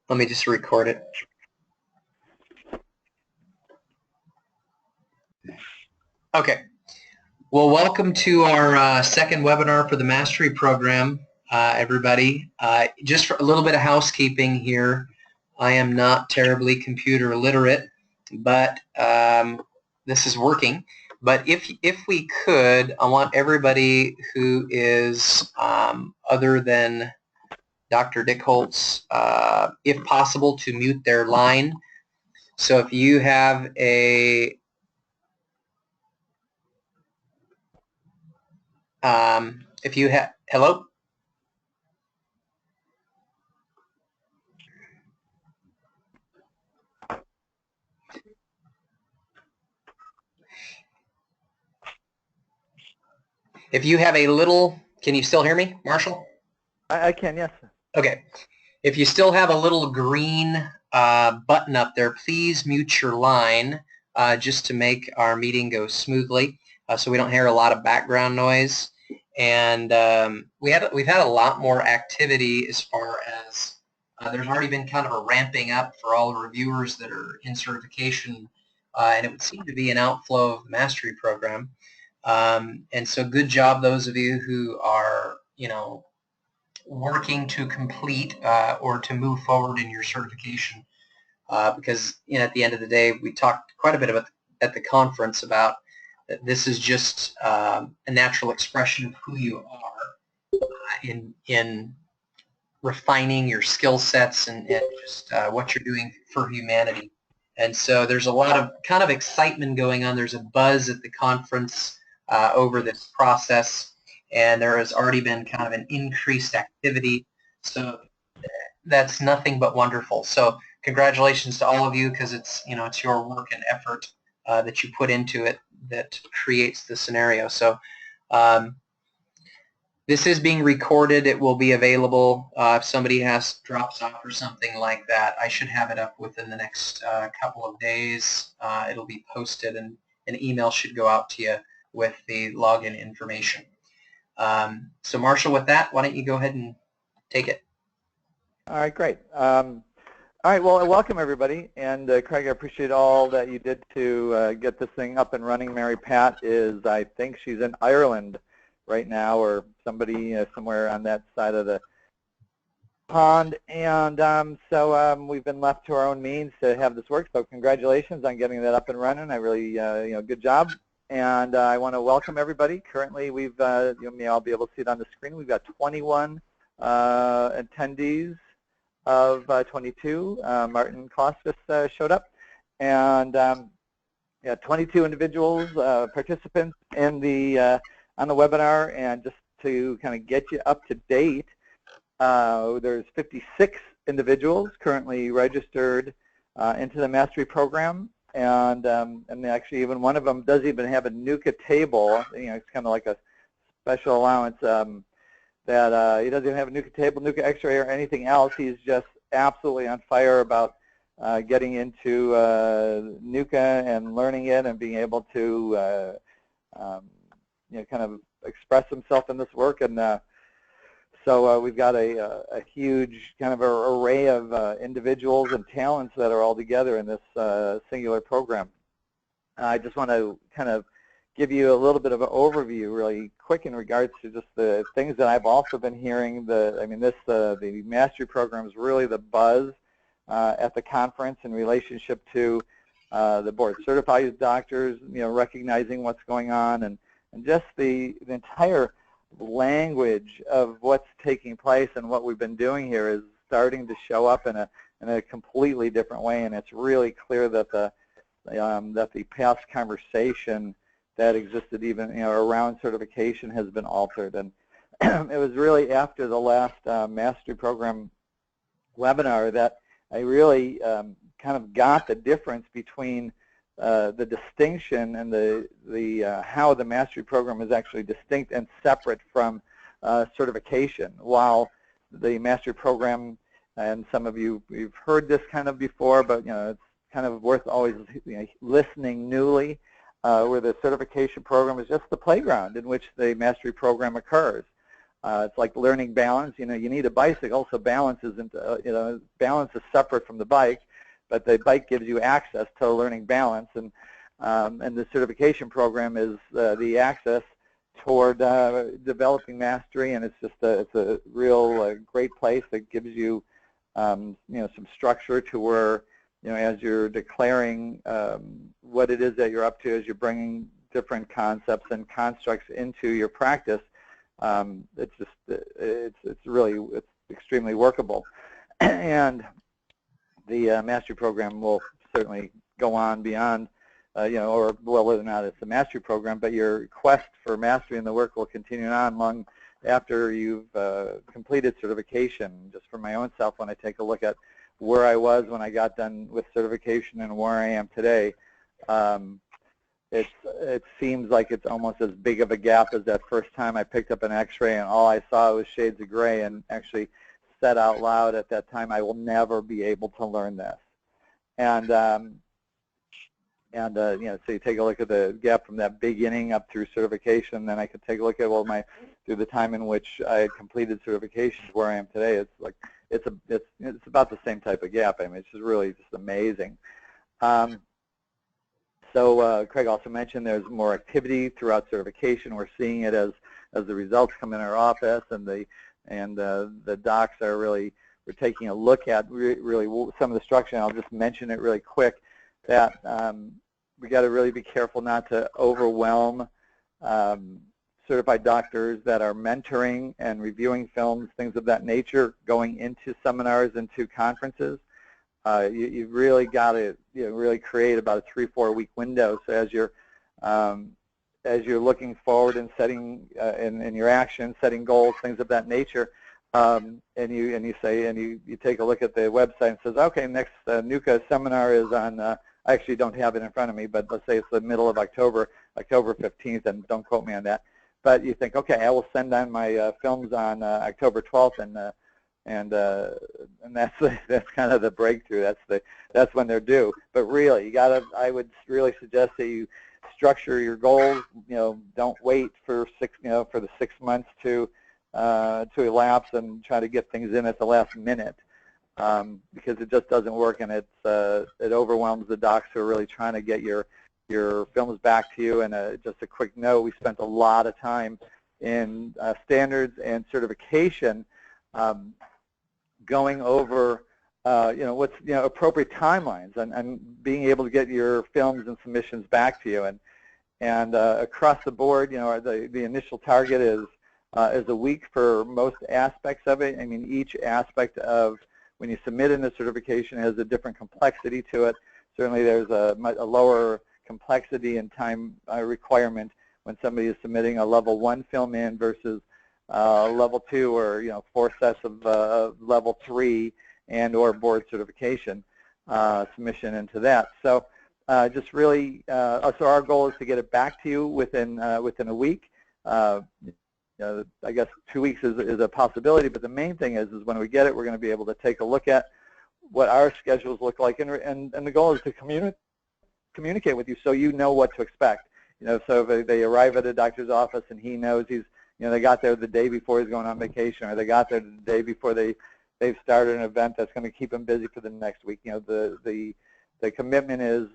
Let me just record it. Okay. Well, welcome to our second webinar for the Mastery Program, everybody. Just for a little bit of housekeeping here. I am not terribly computer literate, but this is working. But if we could, I want everybody who is other than Dr. Dick Holtz, if possible, to mute their line. So if you have a hello? If you have a little, can you still hear me, Marshall? I can, yes. Okay. If you still have a little green button up there, please mute your line just to make our meeting go smoothly so we don't hear a lot of background noise. And we've had a lot more activity as far as there's already been kind of a ramping up for all the reviewers that are in certification, and it would seem to be an outflow of the Mastery Program. And so good job those of you who are, working to complete or to move forward in your certification, because at the end of the day, we talked quite a bit about at the conference about that this is just a natural expression of who you are in refining your skill sets and just what you're doing for humanity. And so there's a lot of kind of excitement going on. There's a buzz at the conference over this process, and there has already been kind of an increased activity. So that's nothing but wonderful. So congratulations to all of you, because it's it's your work and effort that you put into it that creates the scenario. So this is being recorded. It will be available if somebody drops off or something like that. I should have it up within the next couple of days. It'll be posted, and an email should go out to you with the login information. So Marshall, with that, why don't you go ahead and take it? All right, great. All right, well, welcome everybody. And Craig, I appreciate all that you did to get this thing up and running. Mary Pat is, I think she's in Ireland right now, or somebody somewhere on that side of the pond. And so we've been left to our own means to have this work. So congratulations on getting that up and running. I really, good job. And I want to welcome everybody. Currently, we've, you may all be able to see it on the screen. We've got 21 attendees of 22. Martin Kostas showed up. And yeah, 22 individuals, participants in the on the webinar. And just to kind of get you up to date, there's 56 individuals currently registered into the Mastery Program. And actually, even one of them does even have a NUCCA table. It's kind of like a special allowance that he doesn't even have a NUCCA table, NUCCA X-ray, or anything else. He's just absolutely on fire about getting into NUCCA and learning it and being able to kind of express himself in this work. And so we've got a huge kind of array of individuals and talents that are all together in this singular program. I just want to kind of give you a little bit of an overview really quick in regards to just the things that I've also been hearing. The Mastery Program is really the buzz at the conference in relationship to the board certified doctors, recognizing what's going on, and just the entire language of what's taking place and what we've been doing here is starting to show up in a completely different way, and it's really clear that the past conversation that existed even around certification has been altered. And it was really after the last Mastery Program webinar that I really kind of got the difference between the distinction and the how the Mastery Program is actually distinct and separate from certification. While the Mastery Program, and some of you've heard this kind of before, but it's kind of worth always listening newly, where the certification program is just the playground in which the Mastery Program occurs. It's like learning balance. You need a bicycle, so balance isn't, balance is separate from the bike, but the bike gives you access to learning balance, and the certification program is the access toward developing mastery, and it's a real great place that gives you some structure to where as you're declaring what it is that you're up to, as you're bringing different concepts and constructs into your practice, it's extremely workable. And the mastery program will certainly go on beyond, or whether or not it's a mastery program, but your quest for mastery in the work will continue on long after you've completed certification. Just for my own self, when I take a look at where I was when I got done with certification and where I am today, it seems like it's almost as big of a gap as that first time I picked up an x-ray and all I saw was shades of gray, and actually said out loud at that time, I will never be able to learn this. And so you take a look at the gap from that beginning up through certification, then I could take a look at, well, through the time in which I had completed certification to where I am today. It's like it's about the same type of gap. I mean, it's just really just amazing. So Craig also mentioned there's more activity throughout certification. We're seeing it as the results come in our office, and the docs are really, we're taking a look at really some of the structure. And I'll just mention it really quick, that we got to really be careful not to overwhelm certified doctors that are mentoring and reviewing films, things of that nature, going into seminars and to conferences. You've really got to really create about a 3-4 week window. So as you're looking forward and setting in your actions, setting goals, things of that nature, and you take a look at the website and says, okay, next NUCCA seminar is on. I actually don't have it in front of me, but let's say it's the middle of October 15th, and don't quote me on that. But you think, okay, I will send on my films on October 12th, and that's kind of the breakthrough. That's when they're due. But really, I would really suggest that you structure your goals. Don't wait for the 6 months to elapse and try to get things in at the last minute, because it just doesn't work, and it overwhelms the docs who are really trying to get your films back to you. And just a quick note, we spent a lot of time in standards and certification going over what's appropriate timelines and being able to get your films and submissions back to you. And across the board, the initial target is a week for most aspects of it. I mean, each aspect of when you submit in a certification has a different complexity to it. Certainly there's a lower complexity and time requirement when somebody is submitting a level 1 film in versus level 2 or 4 sets of level 3 and or board certification submission into that. So just really, so our goal is to get it back to you within a week. I guess 2 weeks is a possibility, but the main thing is when we get it, we're going to be able to take a look at what our schedules look like, and the goal is to communicate with you so you know what to expect. So if they arrive at a doctor's office and he knows they got there the day before he's going on vacation, or they got there the day before they've started an event that's going to keep him busy for the next week. The commitment is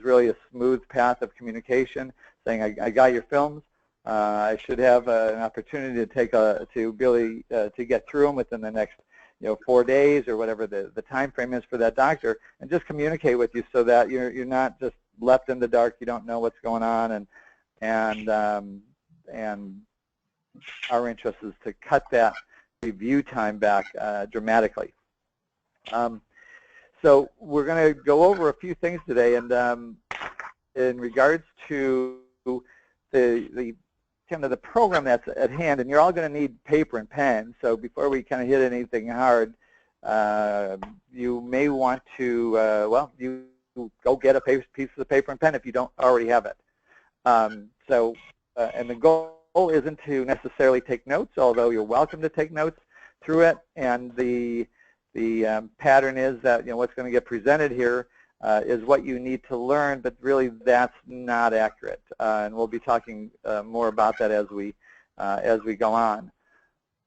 really a smooth path of communication, saying I got your films. I should have an opportunity to get through them within the next 4 days or whatever the time frame is for that doctor, and just communicate with you so that you're not just left in the dark. You don't know what's going on, and our interest is to cut that review time back dramatically. So we're going to go over a few things today, and in regards to the kind of the program that's at hand, and you're all going to need paper and pen. So before we kind of hit anything hard, you may want to you go get a piece of paper and pen if you don't already have it. And the goal isn't to necessarily take notes, although you're welcome to take notes through it. And the pattern is that what's going to get presented here is what you need to learn, but really that's not accurate. And we'll be talking more about that as we go on.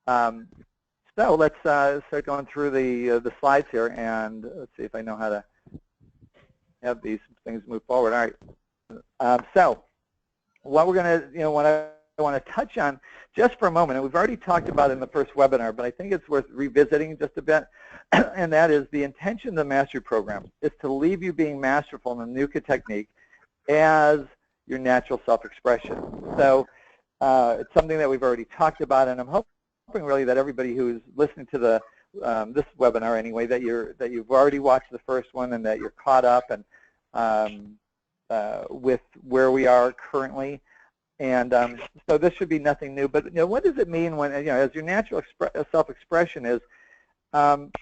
So let's start going through the slides here, and let's see if I know how to have these things move forward. All right. So what we're going to, what I want to touch on just for a moment, and we've already talked about it in the first webinar, but I think it's worth revisiting just a bit, and that is the intention of the mastery program is to leave you being masterful in the NUCCA technique as your natural self-expression. So it's something that we've already talked about, and I'm hoping really that everybody who's listening to the this webinar anyway, that you've already watched the first one and that you're caught up and with where we are currently. And so this should be nothing new. But what does it mean when as your natural self-expression is?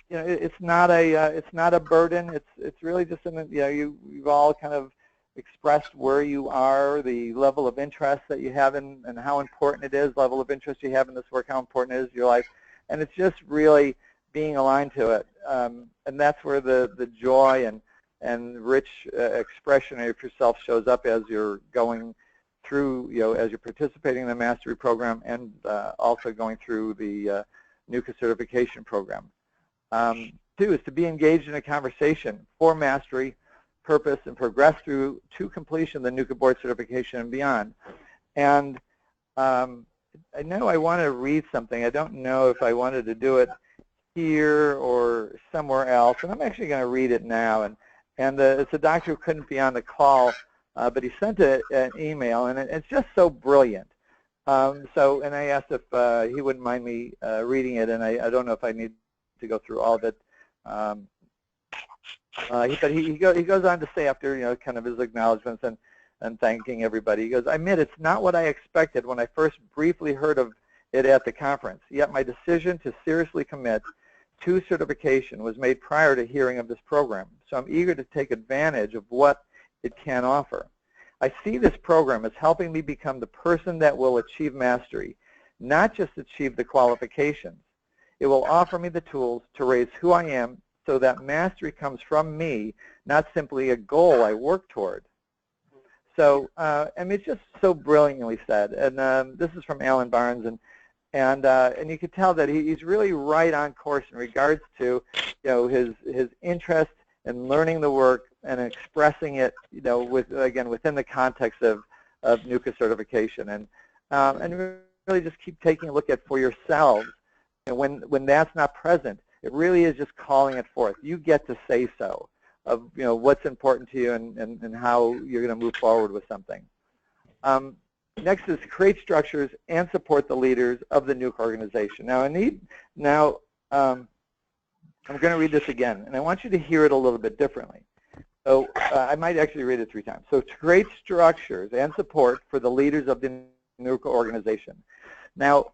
It's not a burden. It's really just something you've all kind of expressed where you are, the level of interest that you have in, and how important it is, level of interest you have in this work, how important it is in your life, and it's just really being aligned to it. And that's where the joy and rich expression of yourself shows up as you're going through, as you're participating in the mastery program and also going through the NUCCA certification program. Two is to be engaged in a conversation for mastery, purpose, and progress through to completion the NUCCA board certification and beyond. And I know I want to read something. I don't know if I wanted to do it here or somewhere else, and I'm actually going to read it now. And it's a doctor who couldn't be on the call, but he sent an email, and it's just so brilliant. And I asked if he wouldn't mind me reading it, and I don't know if I need to go through all of it. But he goes on to say, after kind of his acknowledgments and thanking everybody, he goes, "I admit it's not what I expected when I first briefly heard of it at the conference. Yet my decision to seriously commit to certification was made prior to hearing of this program. So I'm eager to take advantage of what it can offer. I see this program as helping me become the person that will achieve mastery, not just achieve the qualifications. It will offer me the tools to raise who I am so that mastery comes from me, not simply a goal I work toward." So, I mean, it's just so brilliantly said. And this is from Alan Barnes, and you could tell that he's really right on course in regards to, his interest in learning the work and expressing it, within the context of NUCCA certification, and really just keep taking a look at for yourselves. When that's not present, it really is just calling it forth. You get to say so of what's important to you and how you're going to move forward with something. Next is create structures and support the leaders of the NUCCA organization. Now I'm going to read this again, and I want you to hear it a little bit differently. So I might actually read it 3 times. So to create structures and support for the leaders of the NUCCA organization. Now,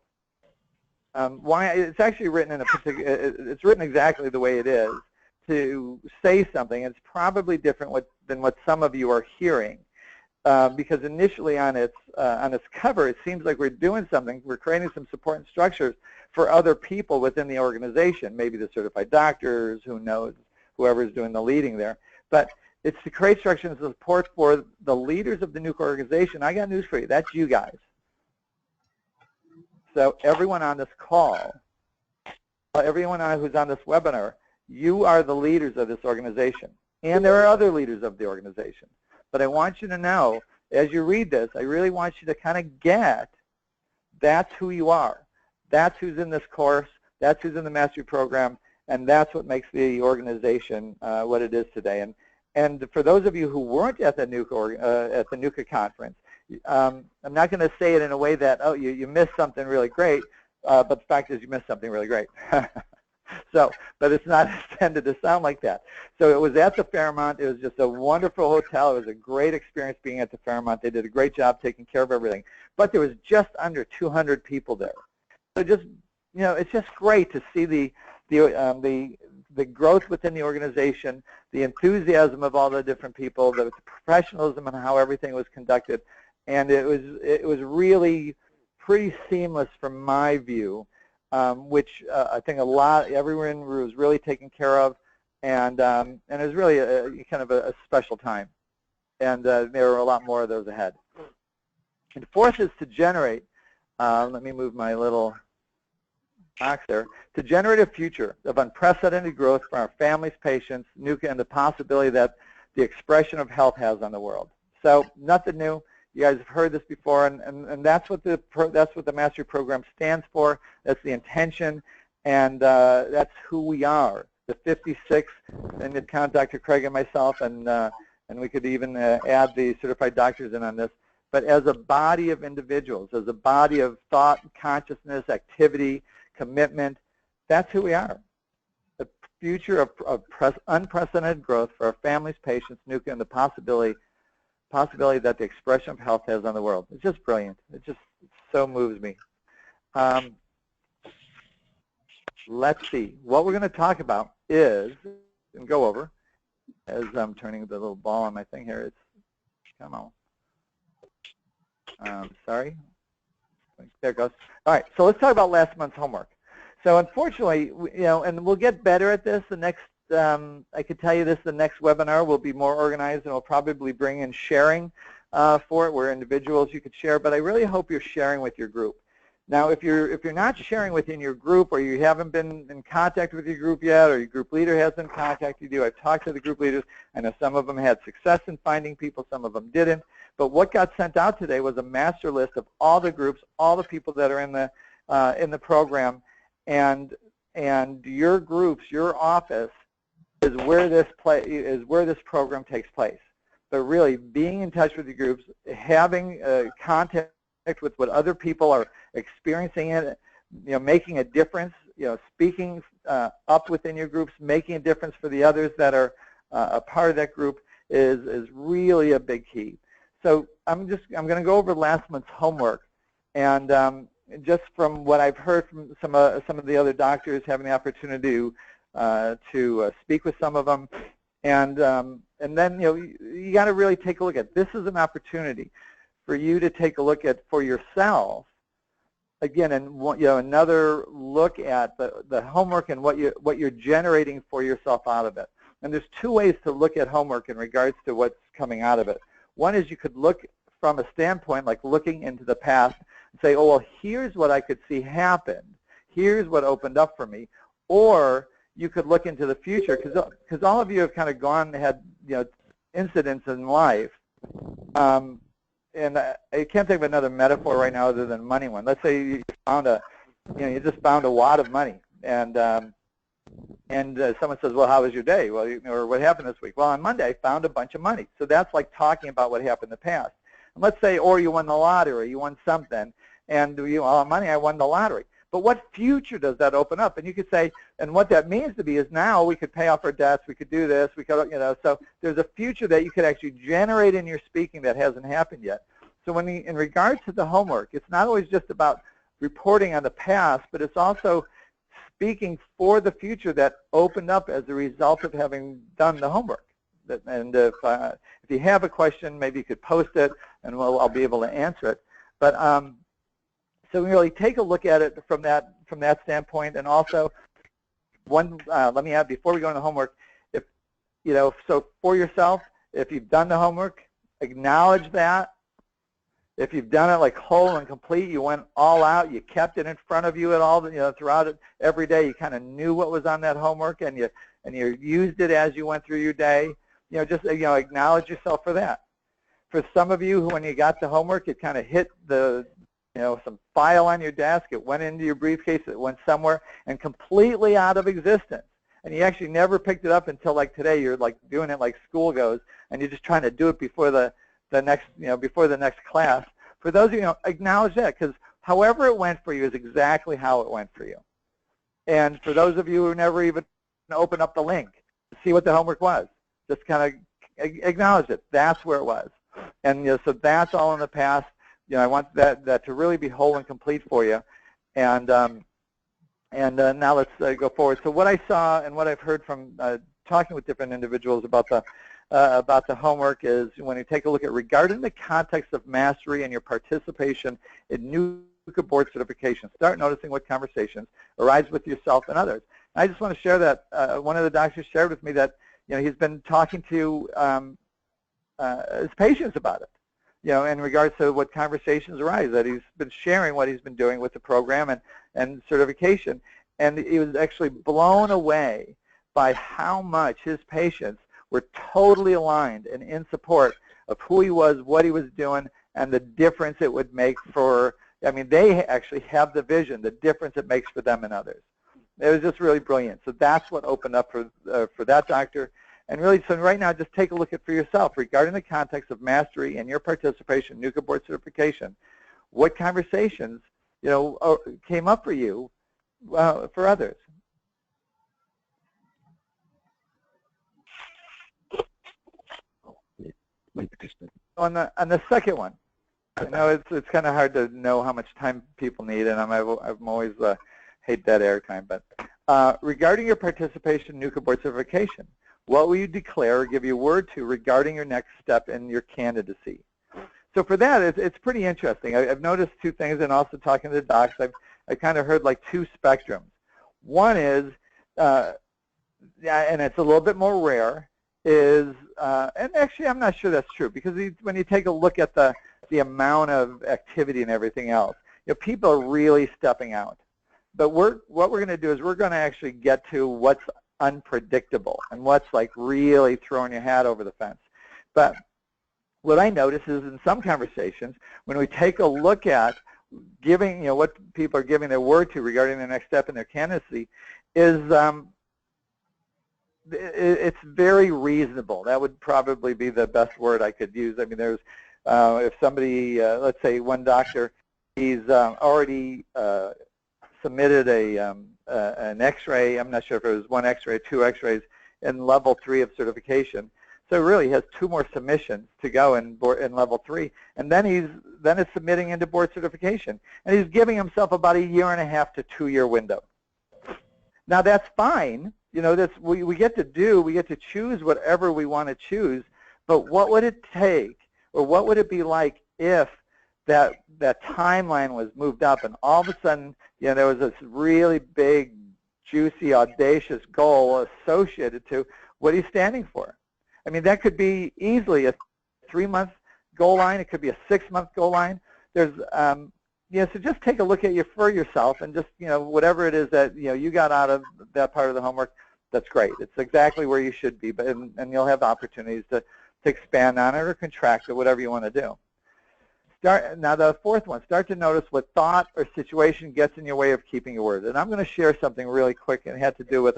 why it's actually written in a particular, it's written exactly the way it is to say something. It's probably different than what some of you are hearing, because initially on its cover, it seems like we're doing something. We're creating some support and structures for other people within the organization, maybe the certified doctors, who knows, whoever's doing the leading there. But it's to create structures and support for the leaders of the NUCCA organization. I got news for you. That's you guys. So everyone on this call, everyone who's on this webinar, you are the leaders of this organization. And there are other leaders of the organization. But I want you to know, as you read this, I really want you to kind of get that's who you are. That's who's in this course. That's who's in the mastery program. And that's what makes the organization what it is today. And for those of you who weren't at the NUCCA conference, I'm not going to say it in a way that, oh, you missed something really great, but the fact is you missed something really great. But it's not intended to sound like that. So it was at the Fairmont. It was just a wonderful hotel. It was a great experience being at the Fairmont. They did a great job taking care of everything. But there was just under 200 people there. So just, it's just great to see the growth within the organization, the enthusiasm of all the different people, the professionalism and how everything was conducted. And it was really pretty seamless from my view, which I think everyone was really taken care of, and it was really kind of a special time. And there were a lot more of those ahead. And fourth is to generate. Let me move my little box there, to generate a future of unprecedented growth for our families, patients, NUCCA, and the possibility that the expression of health has on the world. So nothing new. You guys have heard this before, and that's what the Mastery Program stands for. That's the intention, and that's who we are. The 56, and you'd count Dr. Craig and myself, and we could even add the certified doctors in on this. But as a body of individuals, as a body of thought, consciousness, activity, commitment, that's who we are. The future of unprecedented growth for our families, patients, NUCCA, and the possibility that the expression of health has on the world. It's just brilliant. It so moves me. Let's see. What we're going to talk about is, and go over, as I'm turning the little ball on my thing here. It's, come on. Sorry. There it goes. All right, so let's talk about last month's homework. So unfortunately, and we'll get better at this. The next, I could tell you this, the next webinar will be more organized, and we'll probably bring in sharing for it, where individuals you could share. But I really hope you're sharing with your group. Now, if you're not sharing within your group, or you haven't been in contact with your group yet, or your group leader hasn't contacted you, I've talked to the group leaders. I know some of them had success in finding people, some of them didn't. But what got sent out today was a master list of all the groups, all the people that are in the program, and your groups, your office is where this program takes place. But really, being in touch with your groups, having contact with what other people are experiencing, it, making a difference, speaking up within your groups, making a difference for the others that are a part of that group is really a big key. So I'm going to go over last month's homework, and just from what I've heard from some of the other doctors, having the opportunity to speak with some of them, and then you got to really take a look at this. Is an opportunity for you to take a look at for yourself again, and another look at the homework and what you're generating for yourself out of it. And there's two ways to look at homework in regards to what's coming out of it. One is you could look from a standpoint like looking into the past and say, oh, well, here's what I could see happen. Here's what opened up for me. Or you could look into the future, because all of you have kind of had incidents in life. And I can't think of another metaphor right now other than money one. Let's say you found you just found a wad of money, and someone says, well, how was your day? Well, or what happened this week? Well, on Monday, I found a bunch of money. So that's like talking about what happened in the past. And let's say, or you won the lottery, you won something, and on Monday, I won the lottery. But what future does that open up? And you could say, and what that means to be is now we could pay off our debts, we could do this, we could, so there's a future that you could actually generate in your speaking that hasn't happened yet. So in regards to the homework, it's not always just about reporting on the past, but it's also speaking for the future that opened up as a result of having done the homework. And if you have a question, maybe you could post it, and I'll be able to answer it. But so really take a look at it from that standpoint. And also, let me add before we go into homework, if so for yourself, if you've done the homework, acknowledge that. If you've done it like whole and complete, you went all out, you kept it in front of you at all, throughout it every day, you kind of knew what was on that homework, and you used it as you went through your day. Just acknowledge yourself for that. For some of you, when you got the homework, it kind of hit some file on your desk, it went into your briefcase, it went somewhere, and completely out of existence. And you actually never picked it up until like today. You're like doing it like school goes, and you're just trying to do it before the next class. For those of you, acknowledge that, because however it went for you is exactly how it went for you. And for those of you who never even opened up the link to see what the homework was, just kind of acknowledge it. That's where it was. And so that's all in the past. I want that to really be whole and complete for you. And now let's go forward. So what I saw and what I've heard from talking with different individuals about the homework is when you take a look at regarding the context of mastery and your participation in NUCCA board certification, start noticing what conversations arise with yourself and others. And I just want to share that one of the doctors shared with me that he's been talking to his patients about it. In regards to what conversations arise, that he's been sharing what he's been doing with the program, and certification, and he was actually blown away by how much his patients were totally aligned and in support of who he was, what he was doing, and the difference it would make for, I mean, they actually have the vision, the difference it makes for them and others. It was just really brilliant. So that's what opened up for that doctor. And really, so right now, just take a look at for yourself regarding the context of mastery and your participation in NUCCA board certification. What conversations, came up for you for others? On the second one, I know it's kind of hard to know how much time people need, and I'm always hate that airtime. But regarding your participation in NUCCA board certification, what will you declare or give your word to regarding your next step in your candidacy? So for that, it's pretty interesting. I've noticed two things, and also talking to the docs, I kind of heard like two spectrums. One is, and it's a little bit more rare, is, and actually I'm not sure that's true, because when you take a look at the amount of activity and everything else, people are really stepping out. But what we're going to do is we're going to actually get to what's unpredictable and what's like really throwing your hat over the fence. But what I notice is in some conversations, when we take a look at giving, what people are giving their word to regarding the next step in their candidacy, is it's very reasonable. That would probably be the best word I could use. I mean, there's, if somebody, let's say one doctor, he's already submitted an X-ray. I'm not sure if it was one X-ray, two X-rays in level 3 of certification. So really, he has 2 more submissions to go in level 3, and then it's submitting into board certification, and he's giving himself about a 1.5 to 2 year window. Now that's fine. That's we get to choose whatever we want to choose. But what would it take, or what would it be like if that timeline was moved up, and all of a sudden, there was this really big, juicy, audacious goal associated to what he's standing for? I mean, that could be easily a 3-month goal line. It could be a 6-month goal line. There's, so just take a look at for yourself, and just, whatever it is that, you got out of that part of the homework, that's great. It's exactly where you should be, and you'll have opportunities to expand on it or contract it, whatever you want to do. Now the fourth one, start to notice what thought or situation gets in your way of keeping your word. And I'm going to share something really quick, and it had to do with,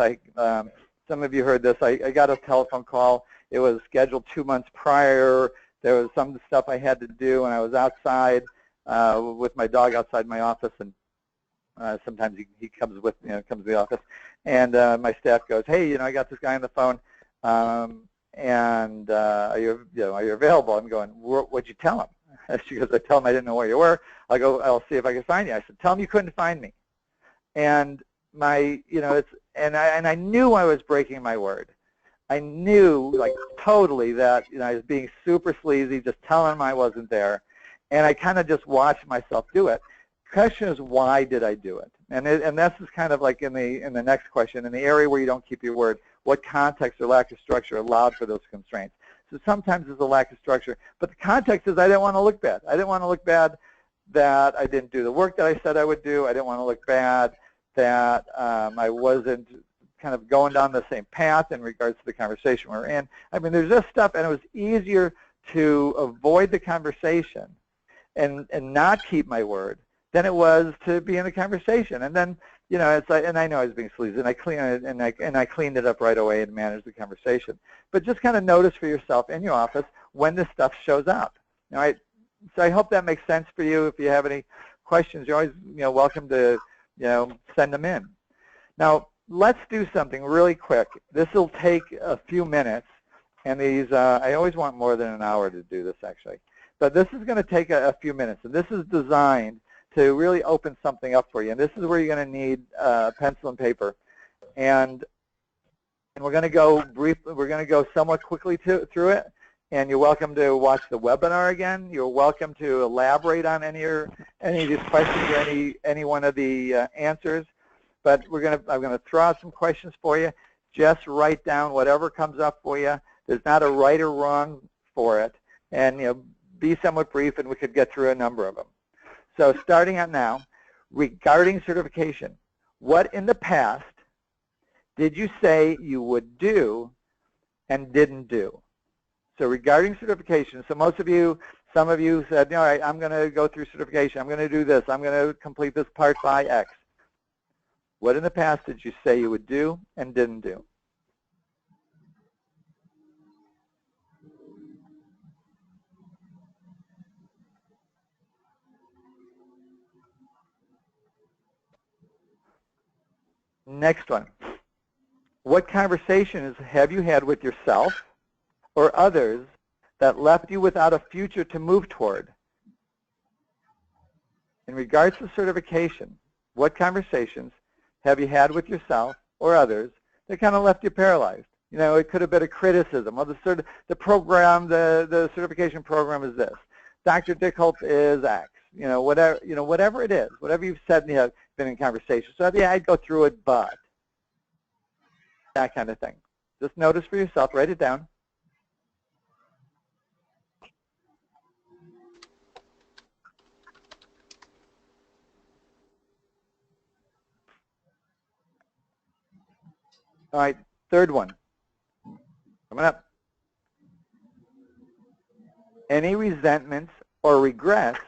some of you heard this, I got a telephone call. It was scheduled 2 months prior. There was some stuff I had to do, and I was outside with my dog outside my office, and sometimes he comes with, comes to the office, and my staff goes, hey, I got this guy on the phone, and are you available? I'm going, what'd you tell him? She goes, I tell him I didn't know where you were. I go, I'll see if I can find you. I said, tell him you couldn't find me. And I knew I was breaking my word. I knew, like, totally that, I was being super sleazy, just telling him I wasn't there. And I kind of just watched myself do it. The question is, why did I do it? And this is kind of like in the next question, in the area where you don't keep your word, what context or lack of structure allowed for those constraints? So sometimes there's a lack of structure, but the context is I didn't want to look bad. I didn't want to look bad that I didn't do the work that I said I would do. I didn't want to look bad that I wasn't kind of going down the same path in regards to the conversation we're in. I mean, there's this stuff, and it was easier to avoid the conversation and not keep my word than it was to be in the conversation. And then, it's like, and I know I was being sleazy, and I cleaned it up right away and managed the conversation. But just kind of notice for yourself in your office when this stuff shows up. All right. So I hope that makes sense for you. If you have any questions, you're always, welcome to, send them in. Now, let's do something really quick. This will take a few minutes, and these, I always want more than an hour to do this, actually. But this is going to take a few minutes, and this is designed to really open something up for you. And this is where you're going to need pencil and paper. And we're going to go we're going to go somewhat quickly through it. And you're welcome to watch the webinar again. You're welcome to elaborate on any of these questions or any one of the answers. But I'm going to throw out some questions for you. Just write down whatever comes up for you. There's not a right or wrong for it. And be somewhat brief, and we could get through a number of them. So starting out now, regarding certification. What in the past did you say you would do and didn't do? So regarding certification, so some of you said, all right, I'm going to go through certification. I'm going to do this. I'm going to complete this part by X. What in the past did you say you would do and didn't do? Next one. What conversations have you had with yourself or others that left you without a future to move toward? In regards to certification, what conversations have you had with yourself or others that kind of left you paralyzed? You know, it could have been a criticism. Well, the program, the certification program is this. Dr. Dickholt is X. Whatever it is, whatever you've said, been in conversation. So yeah, I'd go through it, but that kind of thing. Just notice for yourself. Write it down. All right, third one. Coming up. Any resentments or regrets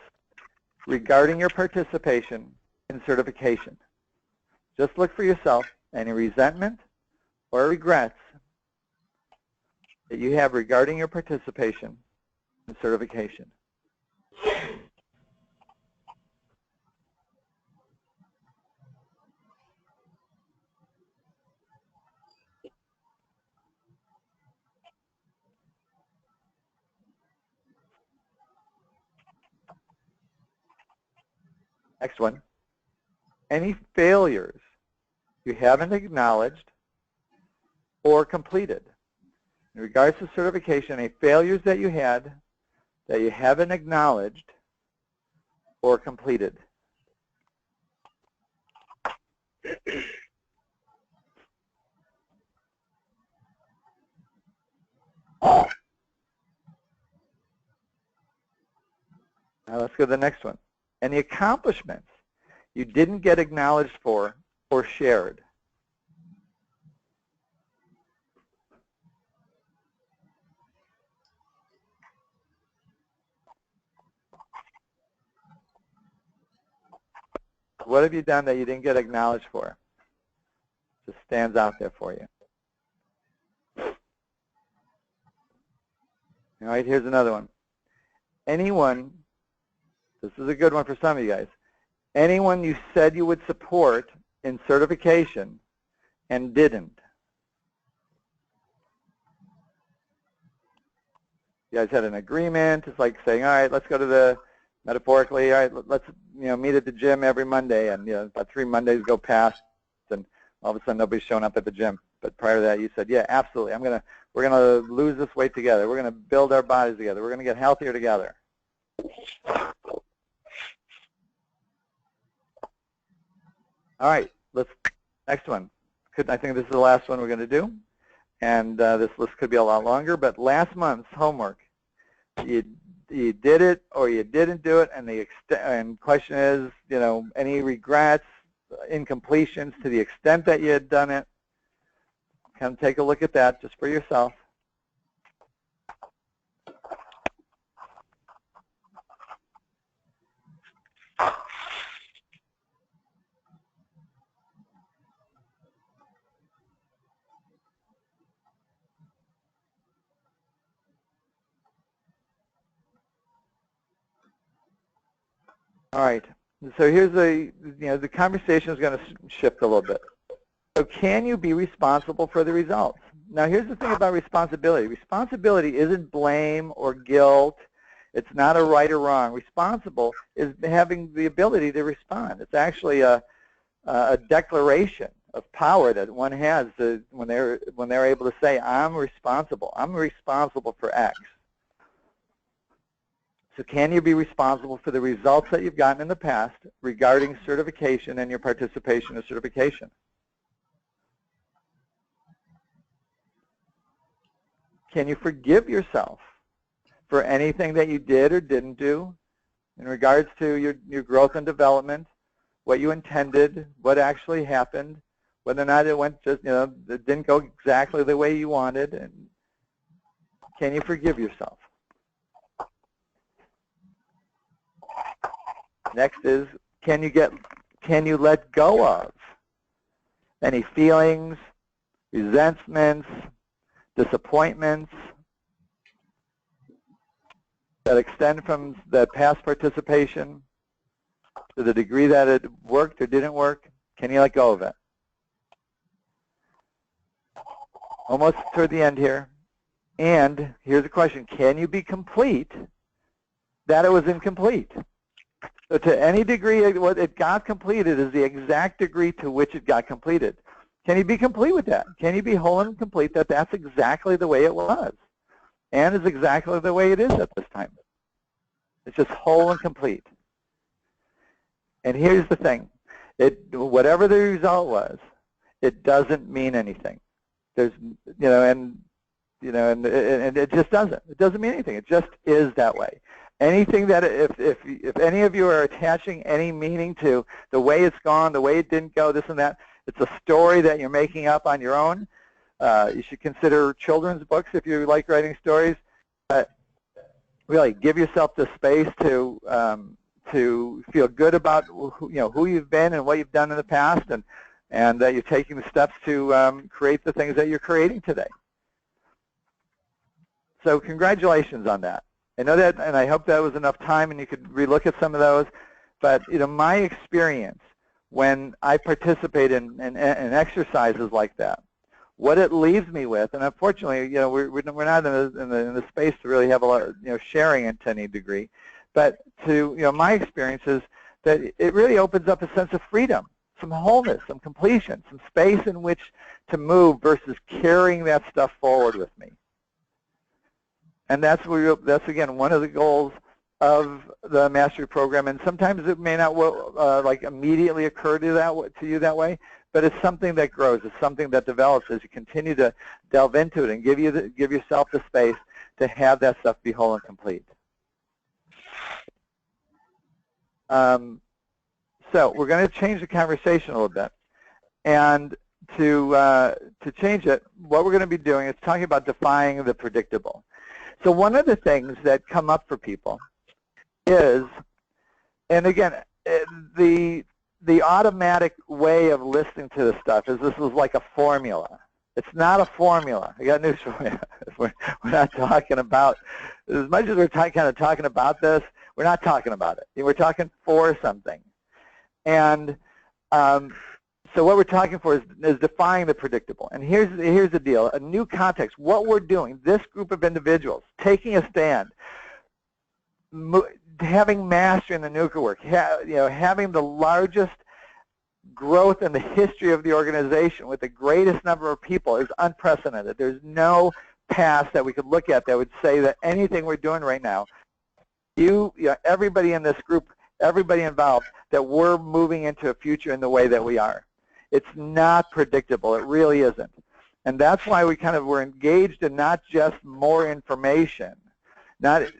regarding your participation in certification? Just look for yourself. Any resentment or regrets that you have regarding your participation in certification? Next one. Any failures you haven't acknowledged or completed. In regards to certification, any failures that you had that you haven't acknowledged or completed. Now let's go to the next one. Any accomplishments you didn't get acknowledged for or shared. What have you done that you didn't get acknowledged for? Just stands out there for you. All right, here's another one. Anyone, this is a good one for some of you guys, anyone you said you would support in certification and didn't. You guys had an agreement. It's like saying, all right, let's go to the, metaphorically, all right, let's meet at the gym every Monday, and about 3 Mondays go past, and all of a sudden nobody's showing up at the gym. But prior to that, you said, yeah, absolutely, we're gonna lose this weight together. We're gonna build our bodies together. We're gonna get healthier together. All right, next one. I think this is the last one we're going to do, and this list could be a lot longer, but last month's homework, you did it or you didn't do it, and the question is, any regrets, incompletions to the extent that you had done it. Come take a look at that just for yourself. All right, so here's the conversation is going to shift a little bit. So can you be responsible for the results? Now here's the thing about responsibility. Responsibility isn't blame or guilt. It's not a right or wrong. Responsible is having the ability to respond. It's actually a declaration of power that one has when they're able to say, I'm responsible. I'm responsible for X. So can you be responsible for the results that you've gotten in the past regarding certification and your participation in certification? Can you forgive yourself for anything that you did or didn't do in regards to your growth and development what you intended, what actually happened, whether or not it went just, it didn't go exactly the way you wanted, and can you forgive yourself? Next is, can you let go of any feelings, resentments, disappointments that extend from that past participation to the degree that it worked or didn't work? Can you let go of it? Almost toward the end here. And here's the question, can you be complete that it was incomplete? So to any degree what it got completed is the exact degree to which it got completed. Can you be complete with that? Can you be whole and complete that that's exactly the way it was and is exactly the way it is at this time? It's just whole and complete. And here's the thing. Whatever the result was, it doesn't mean anything. There's, and it just doesn't. It doesn't mean anything. It just is that way. Anything that, if any of you are attaching any meaning to the way it's gone, the way it didn't go, this and that, it's a story that you're making up on your own. You should consider children's books if you like writing stories. Really, give yourself the space to feel good about who you've been and what you've done in the past, and that you're taking the steps to create the things that you're creating today. So congratulations on that. I know that, and I hope that was enough time and you could relook at some of those. But my experience when I participate in exercises like that, what it leaves me with, and unfortunately, we're not in the space to really have a lot of sharing it to any degree, but my experience is that it really opens up a sense of freedom, some wholeness, some completion, some space in which to move versus carrying that stuff forward with me. And that's again one of the goals of the mastery program. And sometimes it may not like immediately occur to you that way, but it's something that grows. It's something that develops as you continue to delve into it and give yourself the space to have that stuff be whole and complete. So we're going to change the conversation a little bit, and to change it, what we're going to be doing is talking about defying the predictable. So one of the things that come up for people is, and again, the automatic way of listening to this stuff is this is like a formula. It's not a formula. I got news for you. We're not talking about, as much as we're kind of talking about this, we're not talking about it. We're talking for something. And so what we're talking for is defying the predictable. And here's the deal, a new context. What we're doing, this group of individuals, taking a stand, having mastery in the NUCCA work, having the largest growth in the history of the organization with the greatest number of people is unprecedented. There's no past that we could look at that would say that anything we're doing right now, everybody in this group, everybody involved, that we're moving into a future in the way that we are. It's not predictable. It really isn't. And that's why we're engaged in not just more information. Not, if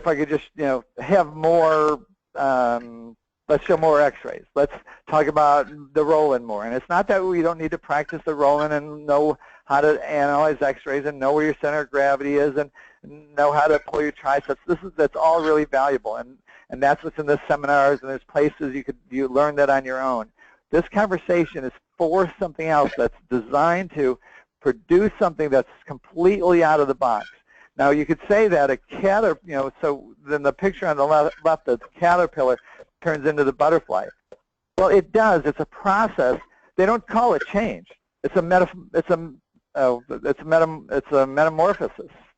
I could just, have more, let's show more x-rays. Let's talk about the roll-in more. And it's not that we don't need to practice the roll-in and know how to analyze x-rays and know where your center of gravity is and know how to pull your triceps. That's all really valuable. And that's what's in the seminars, and there's places you learn that on your own. This conversation is for something else that's designed to produce something that's completely out of the box. Now you could say that a caterpillar, so then the picture on the left, the caterpillar turns into the butterfly. Well, it does. It's a process. They don't call it change. It's a metamorphosis.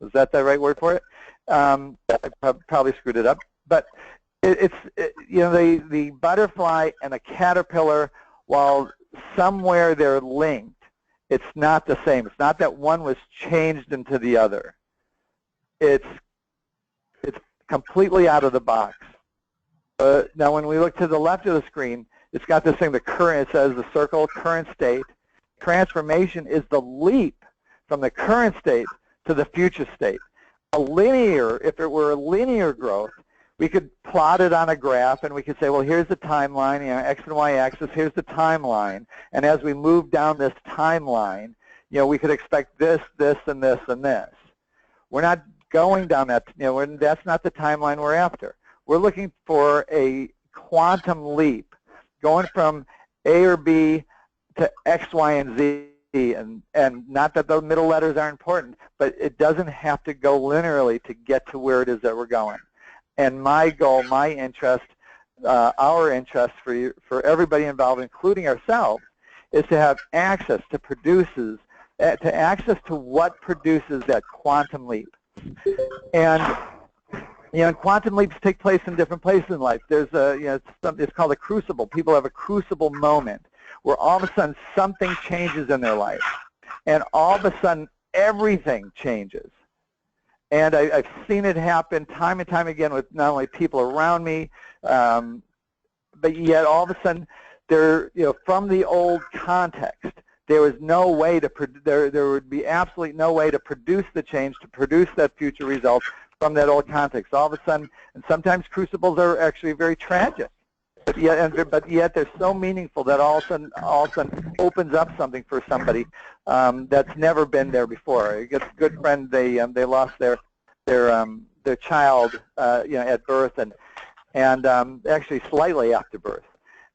Is that the right word for it? I probably screwed it up, but the butterfly and the caterpillar, while somewhere they're linked, it's not the same. It's not that one was changed into the other. It's completely out of the box. Now, when we look to the left of the screen, it's got this thing, the current. It says the circle, current state. Transformation is the leap from the current state to the future state. If it were a linear growth, We could plot it on a graph, and we could say, well, here's the timeline, you know, X and Y axis, here's the timeline. And as we move down this timeline, you know, we could expect this, this, and this, and this. We're not going down that, you know, that's not the timeline we're after. We're looking for a quantum leap, going from A or B to X, Y, and Z. And not that the middle letters are important, but it doesn't have to go linearly to get to where it is that we're going. And my goal, my interest, our interest for everybody involved, including ourselves, is to have access to access to what produces that quantum leap. And you know, quantum leaps take place in different places in life. There's a, you know, it's called a crucible. People have a crucible moment where all of a sudden something changes in their life, and all of a sudden everything changes. And I've seen it happen time and time again with not only people around me, but yet all of a sudden, you know, from the old context, there was no way to there would be absolutely no way to produce the change, to produce that future result from that old context. All of a sudden, and sometimes crucibles are actually very tragic, but yet they're so meaningful that all of a sudden opens up something for somebody that's never been there before. A good friend, they lost their child, you know, at birth, and actually slightly after birth,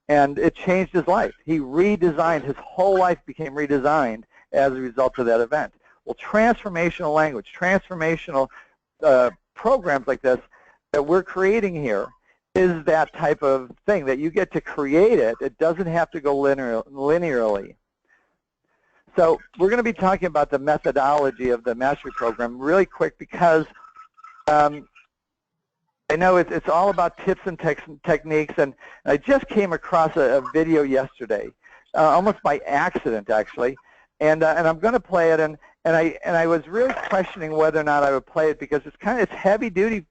and it changed his life. He redesigned, his whole life became redesigned as a result of that event. Well, transformational language, transformational programs like this that we're creating here is that type of thing that you get to create it. It doesn't have to go linearly. So we're going to be talking about the methodology of the mastery program really quick, because I know it's all about tips and techniques, and I just came across a video yesterday, almost by accident actually, and I'm going to play it, and I was really questioning whether or not I would play it, because it's heavy duty,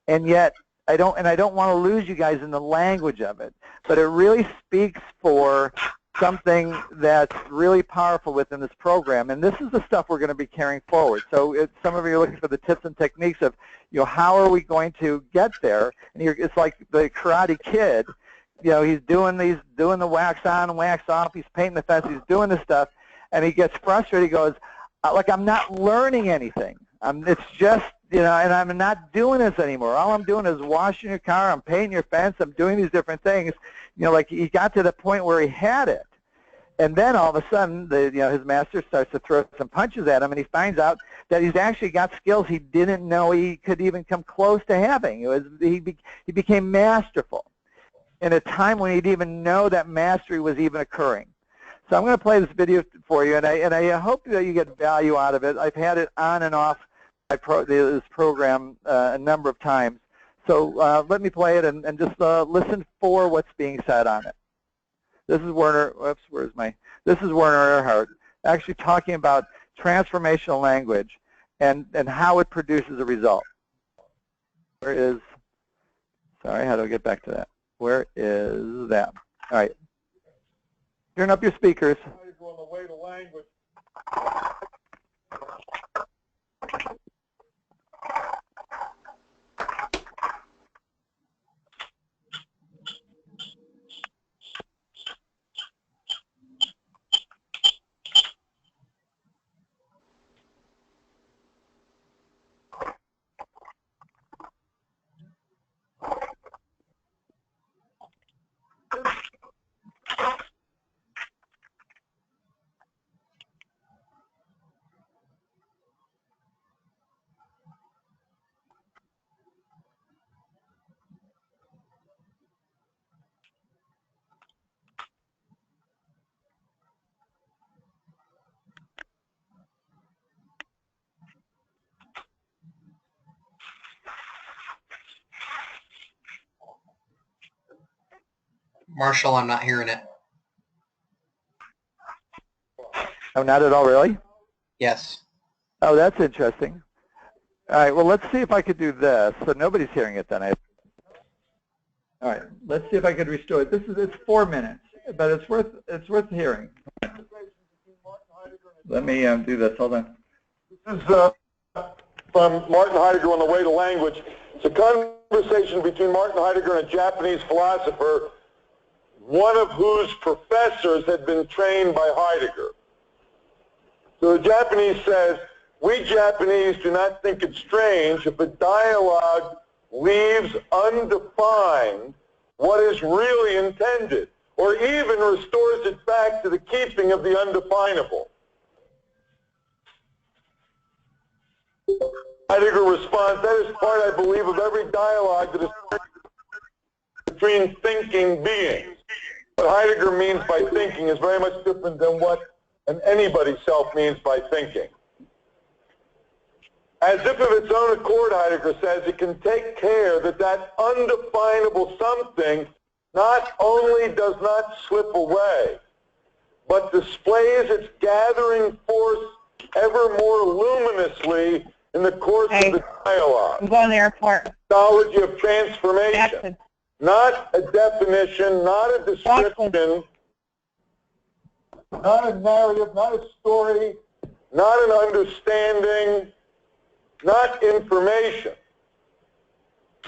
and yet I don't want to lose you guys in the language of it, but it really speaks for something that's really powerful within this program, and this is the stuff we're going to be carrying forward. So some of you are looking for the tips and techniques of, you know, how are we going to get there? And it's like the Karate Kid, you know, he's doing the wax on, wax off, he's painting the fence, he's doing this stuff, and he gets frustrated. He goes, like, I'm not learning anything. It's just, you know, and I'm not doing this anymore. All I'm doing is washing your car, I'm painting your fence, I'm doing these different things. You know, like he got to the point where he had it. And then all of a sudden, you know, his master starts to throw some punches at him, and he finds out that he's actually got skills he didn't know he could even come close to having. He became masterful in a time when he didn't even know that mastery was even occurring. So I'm going to play this video for you, and I hope that you get value out of it. I've had it on and off this program a number of times. So let me play it and just listen for what's being said on it. This is Werner. Whoops, this is Werner Erhard, actually talking about transformational language and how it produces a result. Sorry, how do I get back to that? Where is that? All right. Turn up your speakers. On the way to language. Marshall, I'm not hearing it. Oh, not at all, really? Yes. Oh, that's interesting. All right, well, let's see if I could do this. So nobody's hearing it then. All right, let's see if I could restore it. It's 4 minutes, but it's worth hearing. Let me do this. Hold on. This is from Martin Heidegger on the way to language. It's a conversation between Martin Heidegger and a Japanese philosopher, one of whose professors had been trained by Heidegger. So the Japanese says, we Japanese do not think it strange if a dialogue leaves undefined what is really intended, or even restores it back to the keeping of the undefinable. Heidegger responds, that is part, I believe, of every dialogue that is between thinking beings. What Heidegger means by thinking is very much different than what an anybody's self means by thinking. As if of its own accord, Heidegger says, it can take care that that undefinable something not only does not slip away, but displays its gathering force ever more luminously in the course of the dialogue. I'm going to the airport. Methodology of transformation. Jackson. Not a definition, not a description, Jackson. not a narrative, not a story, not an understanding, not information.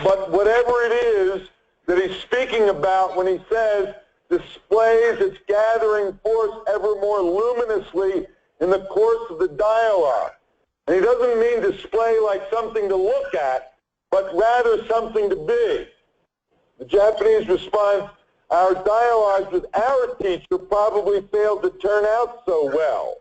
But whatever it is that he's speaking about when he says displays its gathering force ever more luminously in the course of the dialogue. And he doesn't mean display like something to look at, but rather something to be. The Japanese response, our dialogues with our teacher probably failed to turn out so well.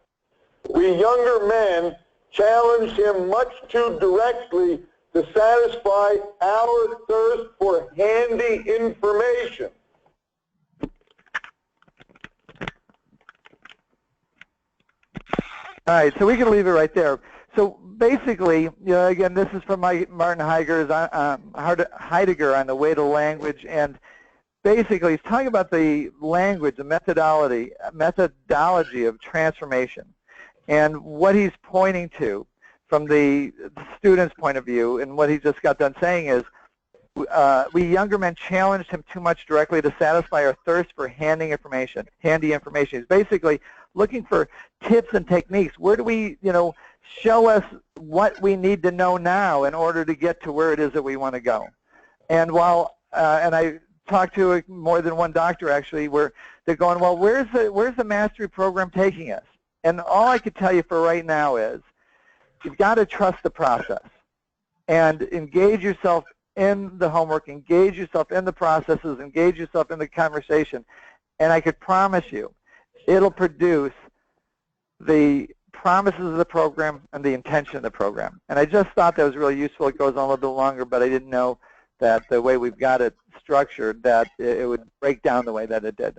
We younger men challenged him much too directly to satisfy our thirst for handy information. All right, so we can leave it right there. So basically, you know, again, this is from Martin Heidegger on the way to language, and basically he's talking about the language, the methodology of transformation, and what he's pointing to from the student's point of view, and what he just got done saying is, we younger men challenged him too much directly to satisfy our thirst for handy information. He's basically looking for tips and techniques. Where do we, you know, show us what we need to know now in order to get to where it is that we want to go. And while, and I talked to more than one doctor actually, where they're going, well, where's the mastery program taking us? And all I could tell you for right now is, you've got to trust the process and engage yourself in the homework, engage yourself in the processes, engage yourself in the conversation, and I could promise you it'll produce the promises of the program and the intention of the program. And I just thought that was really useful. It goes on a little bit longer, but I didn't know that the way we've got it structured, that it would break down the way that it did.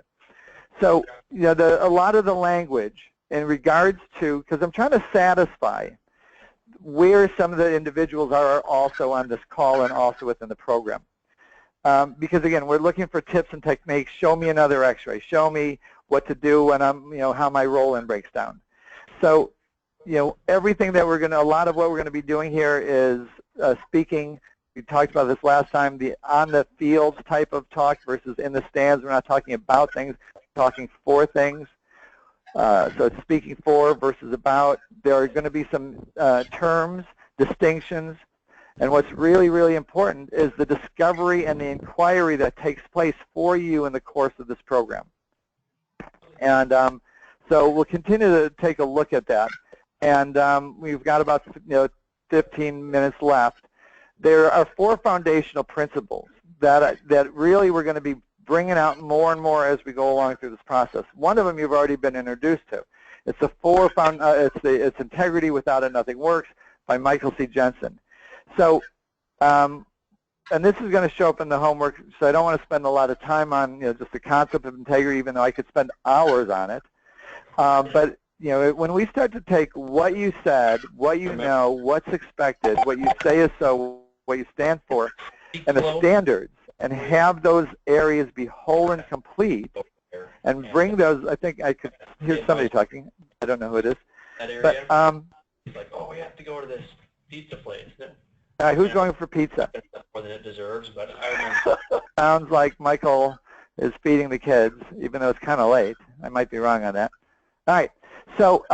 So, you know, a lot of the language in regards to, because I'm trying to satisfy where some of the individuals are also on this call and also within the program. Because again, we're looking for tips and techniques. Show me another x-ray. Show me what to do when I'm, you know, how my roll-in breaks down. So, you know, everything that we're going to, a lot of what we're going to be doing here is speaking. We talked about this last time, the on the field type of talk versus in the stands. We're not talking about things, we're talking for things. So it's speaking for versus about. There are going to be some terms, distinctions, and what's really, really important is the discovery and the inquiry that takes place for you in the course of this program. And so we'll continue to take a look at that. And we've got about 15 minutes left. There are 4 foundational principles that really we're going to be bringing out more and more as we go along through this process. One of them you've already been introduced to. It's it's Integrity Without It Nothing Works by Michael C. Jensen. So, and this is going to show up in the homework, so I don't want to spend a lot of time on just the concept of integrity, even though I could spend hours on it. But when we start to take what you said, what you know, what's expected, what you say is so, what you stand for, and the standards, and have those areas be whole and complete, and bring those, I think I could hear somebody talking. I don't know who it is. But, he's like, oh, we have to go to this pizza place. Who's going for pizza? More than it deserves, but I remember. Sounds like Michael is feeding the kids, even though it's kind of late. I might be wrong on that. All right. So,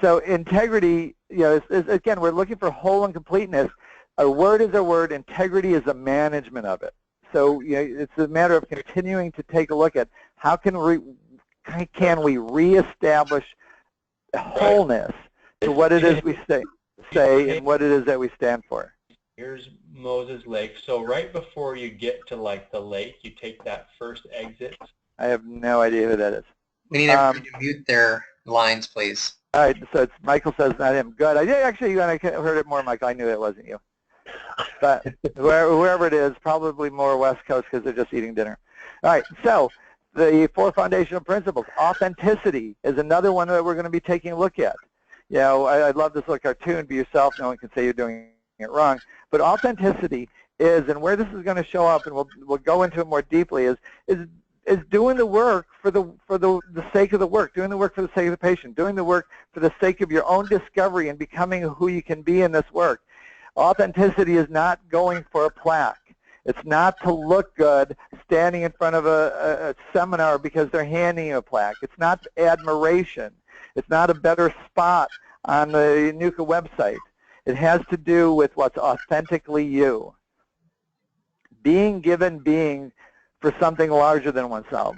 so integrity, is, again, we're looking for whole and completeness. A word is a word. Integrity is the management of it. So it's a matter of continuing to take a look at how can we reestablish wholeness to what it is we say and what it is that we stand for. Here's Moses Lake. So right before you get to like the lake, you take that first exit. I have no idea who that is. We need everybody to mute their lines, please. All right, so it's Michael says not him. Good. I did actually, I heard it more, Michael. I knew it wasn't you. But whoever it is, probably more West Coast because they're just eating dinner. All right, so the 4 foundational principles. Authenticity is another one that we're going to be taking a look at. I love this little cartoon, be yourself, no one can say you're doing it wrong. But authenticity is, and where this is going to show up, and we'll go into it more deeply, is doing the work for the sake of the work, doing the work for the sake of the patient, doing the work for the sake of your own discovery and becoming who you can be in this work. Authenticity is not going for a plaque. It's not to look good standing in front of a seminar because they're handing you a plaque. It's not admiration. It's not a better spot on the NUCCA website. It has to do with what's authentically you. Being for something larger than oneself.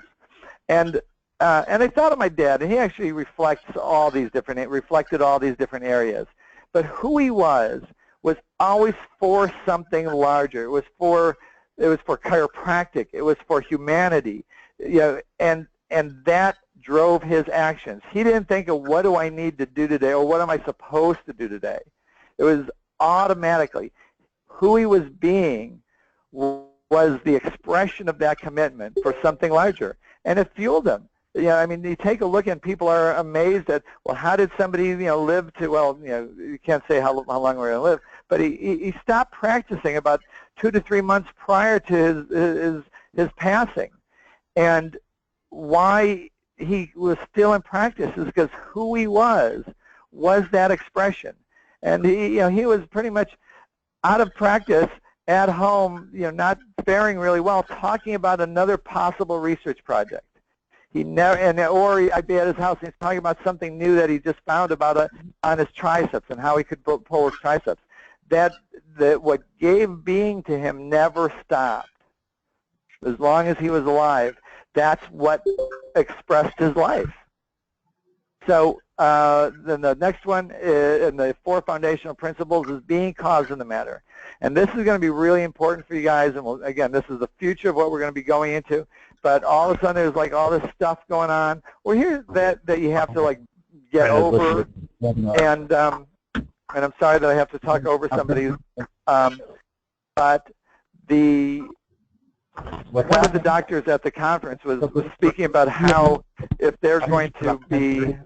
And I thought of my dad, and he actually reflected all these different areas. But who he was always for something larger. It was for chiropractic. It was for humanity. And that drove his actions. He didn't think of what do I need to do today or what am I supposed to do today. It was automatically who he was being was the expression of that commitment for something larger, and it fueled him. I mean, you take a look and people are amazed at, well, how did somebody, live to, well, you can't say how long we're going to live, but he stopped practicing about 2 to 3 months prior to his passing, and why he was still in practice is because who he was that expression, and he was pretty much out of practice at home, not faring really well, talking about another possible research project. He never, I'd be at his house and he's talking about something new that he just found about on his triceps and how he could pull his triceps. What gave being to him never stopped. As long as he was alive, that's what expressed his life. So then the next one in the 4 foundational principles is being cause in the matter. And this is going to be really important for you guys. And again, this is the future of what we're going to be going into. But all of a sudden, there's like all this stuff going on. Well, here's that you have to like get over. And I'm sorry that I have to talk over somebody. But one of the doctors at the conference was speaking about how if they're going to be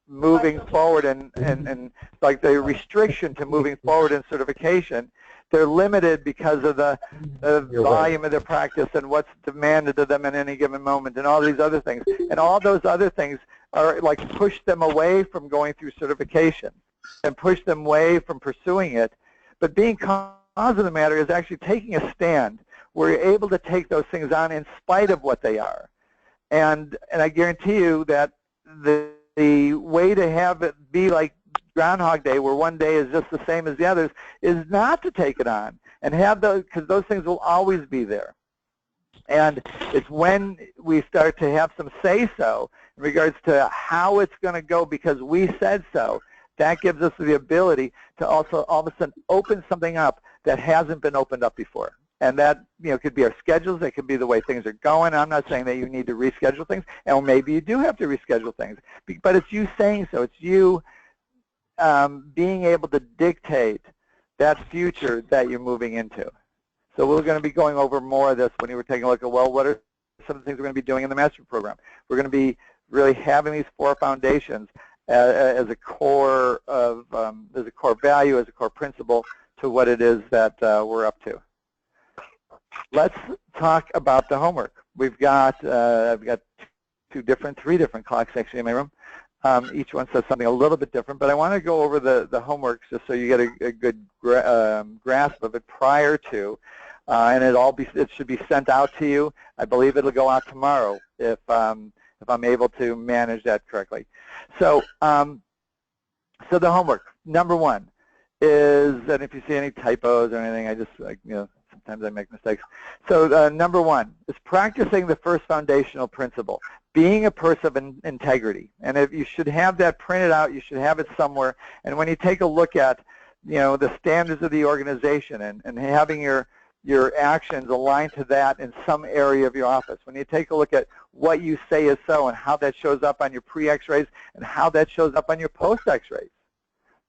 moving forward and like the restriction to moving forward in certification, they're limited because of the volume of their practice and what's demanded of them at any given moment and all these other things. And all those other things are like push them away from going through certification and push them away from pursuing it. But being cause of the matter is actually taking a stand where you're able to take those things on in spite of what they are. And I guarantee you that the way to have it be like Groundhog Day, where one day is just the same as the others, is not to take it on and have those, because those things will always be there. And it's when we start to have some say-so in regards to how it's going to go because we said so, that gives us the ability to also all of a sudden open something up that hasn't been opened up before. And that could be our schedules, it could be the way things are going. I'm not saying that you need to reschedule things, and maybe you do have to reschedule things. But it's you saying so. It's you being able to dictate that future that you're moving into. So we're going to be going over more of this when you were taking a look at, well, what are some of the things we're going to be doing in the master program? We're going to be really having these 4 foundations as a core of, as a core value, as a core principle to what it is that we're up to. Let's talk about the homework. We've got I've got 3 different clocks actually in my room. Each one says something a little bit different, but I want to go over the homework just so you get a good grasp of it prior to, and it should be sent out to you. I believe it'll go out tomorrow if I'm able to manage that correctly. So so the homework, number 1, is, and if you see any typos or anything, I just, sometimes I make mistakes. So number one is practicing the first foundational principle, being a person of integrity. And if you should have that printed out, you should have it somewhere. And when you take a look at, the standards of the organization and having your actions aligned to that in some area of your office, when you take a look at what you say is so and how that shows up on your pre-X-rays and how that shows up on your post-X-rays,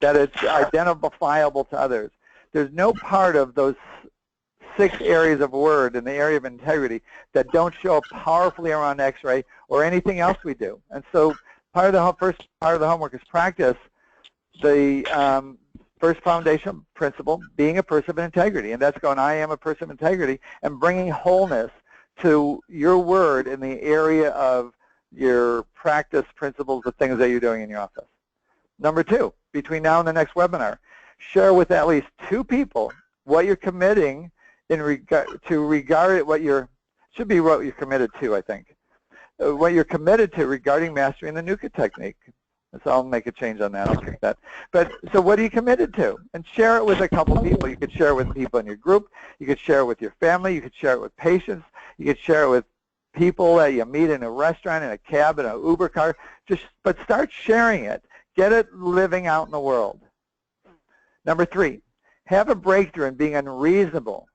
that it's identifiable to others. There's no part of those 6 areas of word in the area of integrity that don't show up powerfully around X-ray or anything else we do. And so first part of the homework is practice the first foundation principle, being a person of integrity. And that's going, I am a person of integrity, and bringing wholeness to your word in the area of your practice principles, the things that you're doing in your office. Number 2, between now and the next webinar, share with at least 2 people what you're committing in regard what you're committed to, I think. What you're committed to regarding mastering the NUCCA technique. So I'll make a change on that. I'll keep that. But so what are you committed to? And share it with a couple people. You could share it with people in your group. You could share it with your family. You could share it with patients. You could share it with people that you meet in a restaurant, in a cab, in an Uber car. But start sharing it. Get it living out in the world. Number 3, have a breakthrough in being unreasonable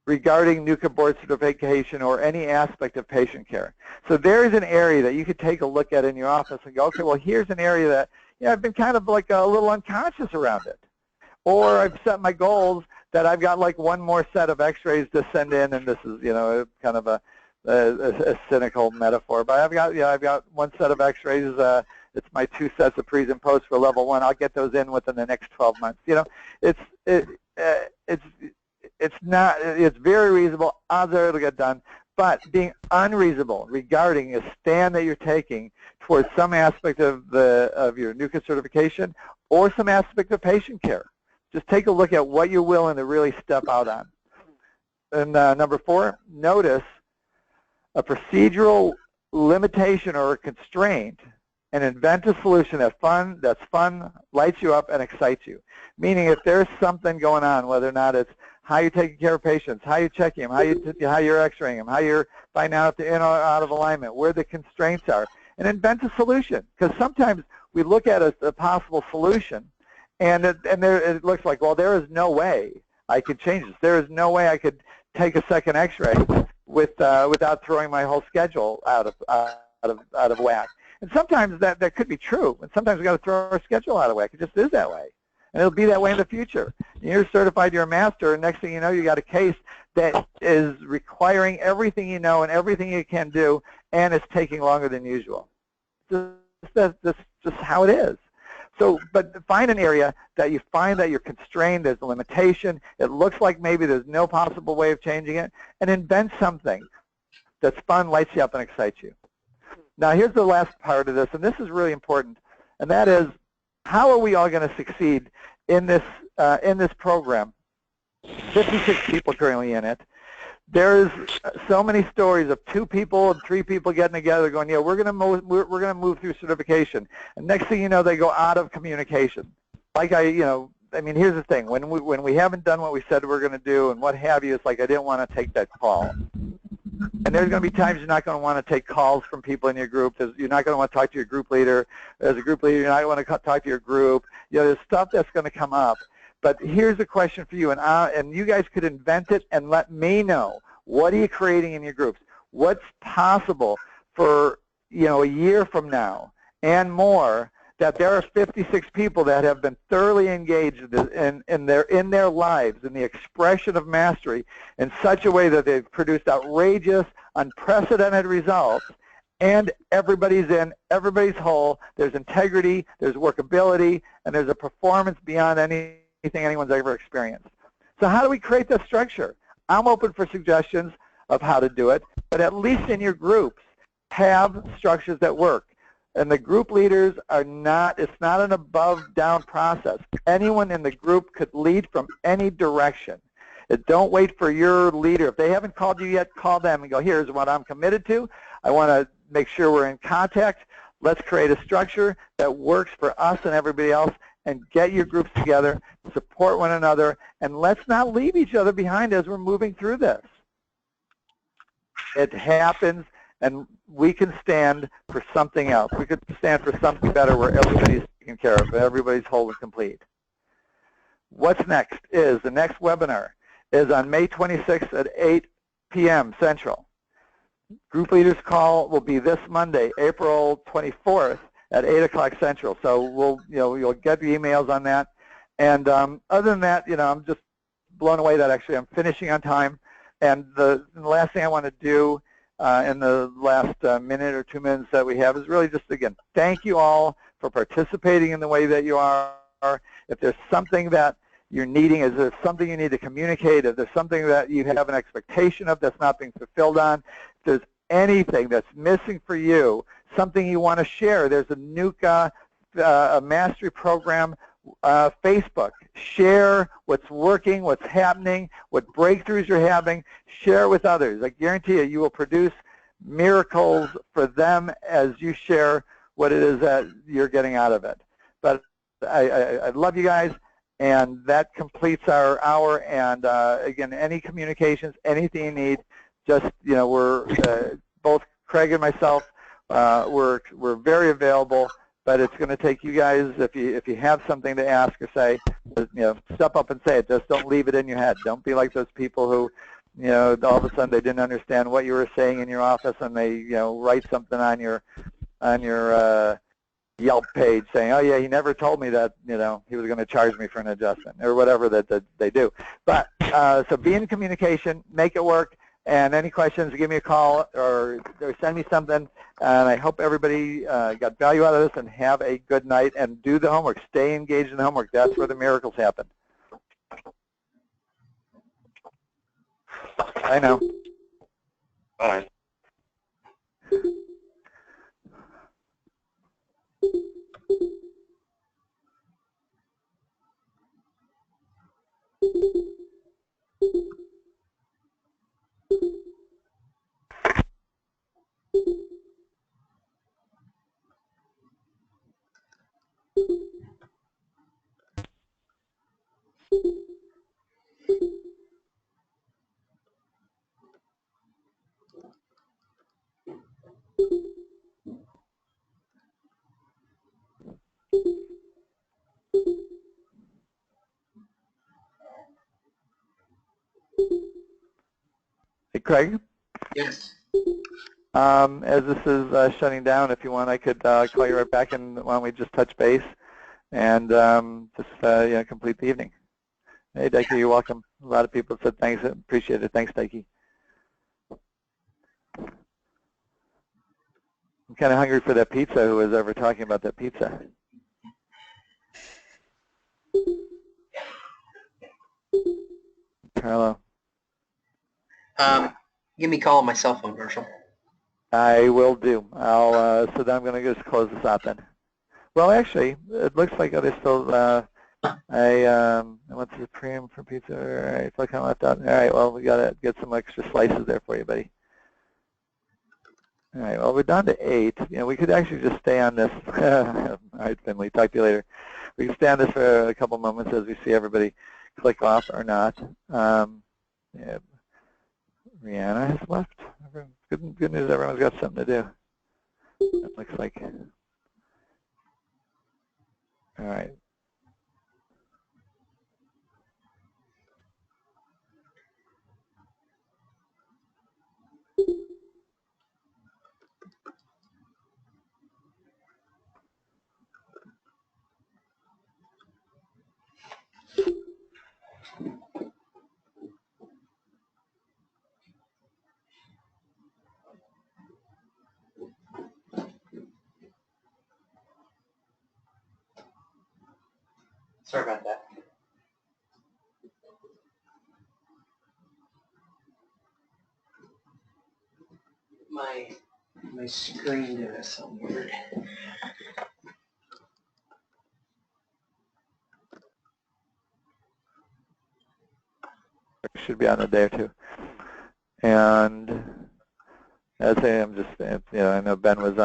regarding NUCCA board certification or any aspect of patient care. So there is an area that you could take a look at in your office and go, okay, well, here's an area that, I've been kind of like a little unconscious around it. Or I've set my goals that I've got like one more set of X-rays to send in, and this is, kind of a cynical metaphor, but I've got one set of X-rays. It's my 2 sets of pre's and post for level 1. I'll get those in within the next 12 months. It's very reasonable. Odds are it'll get done. But being unreasonable regarding a stand that you're taking towards some aspect of your NUCCA certification or some aspect of patient care. Just take a look at what you're willing to really step out on. And number 4, notice a procedural limitation or a constraint and invent a solution that's fun, lights you up, and excites you. Meaning if there's something going on, whether or not it's how you're taking care of patients, how you're checking them, how you're X-raying them, how you're finding out if they're in or out of alignment, where the constraints are, and invent a solution. Because sometimes we look at a possible solution, and it looks like, well, there is no way I could change this. There is no way I could take a second X-ray without throwing my whole schedule out of whack. And sometimes that could be true, and sometimes we got to throw our schedule out of whack. It just is that way. And it'll be that way in the future. You're certified, you're a master, and next thing you know, you got a case that is requiring everything you know and everything you can do, and it's taking longer than usual. That's just how it is. So, but find an area that you find that you're constrained, there's a limitation, it looks like maybe there's no possible way of changing it, and invent something that's fun, lights you up, and excites you. Now, here's the last part of this, and this is really important, and that is, how are we all going to succeed in this program? 56 people currently in it. There's so many stories of 2 people and 3 people getting together, going, we're going to move through certification, and next thing you know, they go out of communication. Like I mean, here's the thing: when we haven't done what we said we're going to do, and what have you, it's like I didn't want to take that call. And there's going to be times you're not going to want to take calls from people in your group. You're not going to want to talk to your group leader. As a group leader, you're not going to want to talk to your group. There's stuff that's going to come up. But here's a question for you, and you guys could invent it and let me know. What are you creating in your groups? What's possible for a year from now and more, that there are 56 people that have been thoroughly engaged in their lives, in the expression of mastery, in such a way that they've produced outrageous, unprecedented results, and everybody's in, everybody's whole, there's integrity, there's workability, and there's a performance beyond anything anyone's ever experienced. So how do we create this structure? I'm open for suggestions of how to do it, but at least in your groups, have structures that work. And the group leaders are not, it's not an above-down process. Anyone in the group could lead from any direction. Don't wait for your leader. If they haven't called you yet, call them and go, here's what I'm committed to. I want to make sure we're in contact. Let's create a structure that works for us and everybody else, and get your groups together, support one another, and let's not leave each other behind as we're moving through this. It happens, and we can stand for something else. We could stand for something better where everybody's taken care of, everybody's whole and complete. What's next is, the next webinar is on May 26th at 8 p.m. Central. Group leaders call will be this Monday, April 24th at 8 o'clock Central. So you'll get the emails on that. And other than that, I'm just blown away that actually I'm finishing on time. And the last thing I want to do in the last minute or 2 minutes that we have is really just, again, thank you all for participating in the way that you are. If there's something that you're needing, is there something you need to communicate, if there's something that you have an expectation of that's not being fulfilled on, if there's anything that's missing for you, something you want to share, there's a NUCCA a mastery program Facebook. Share what's working, what's happening, what breakthroughs you're having. Share with others. I guarantee you, you will produce miracles for them as you share what it is that you're getting out of it. But I love you guys, and that completes our hour. And again, any communications, anything you need, just we're both Craig and myself. We're very available. But it's going to take you guys, if you have something to ask or say, step up and say it. Just don't leave it in your head. Don't be like those people who, all of a sudden they didn't understand what you were saying in your office, and they, write something on your Yelp page saying, oh yeah, he never told me that, he was going to charge me for an adjustment or whatever that they do. But so be in communication, make it work. And any questions, give me a call or send me something. And I hope everybody got value out of this, and have a good night, and do the homework. Stay engaged in the homework. That's where the miracles happen. I know. Bye. Hey, Craig? Yes. As this is shutting down, if you want, I could call you right back, and why don't we just touch base and just complete the evening. Hey, Dikey, you're welcome. A lot of people said thanks. Appreciate it. Thanks, Dikey. I'm kind of hungry for that pizza. Who was ever talking about that pizza? Carlo. Give me a call on my cell phone, Marshall. I will do. I'll. So then I'm going to just close this out then. Well, actually, it looks like there's still. I went to the premium for pizza. All right, so I kind of left out. All right. Well, we got to get some extra slices there for you, buddy. All right. Well, we're down to 8. We could actually just stay on this. All right, Finley. Talk to you later. We can stay on this for a couple moments as we see everybody click off or not. Yeah. Rihanna has left. Good news, everyone's got something to do. It looks like. All right. Sorry about that. My screen did something weird. Should be on a day or two. And as I am just, I know Ben was on.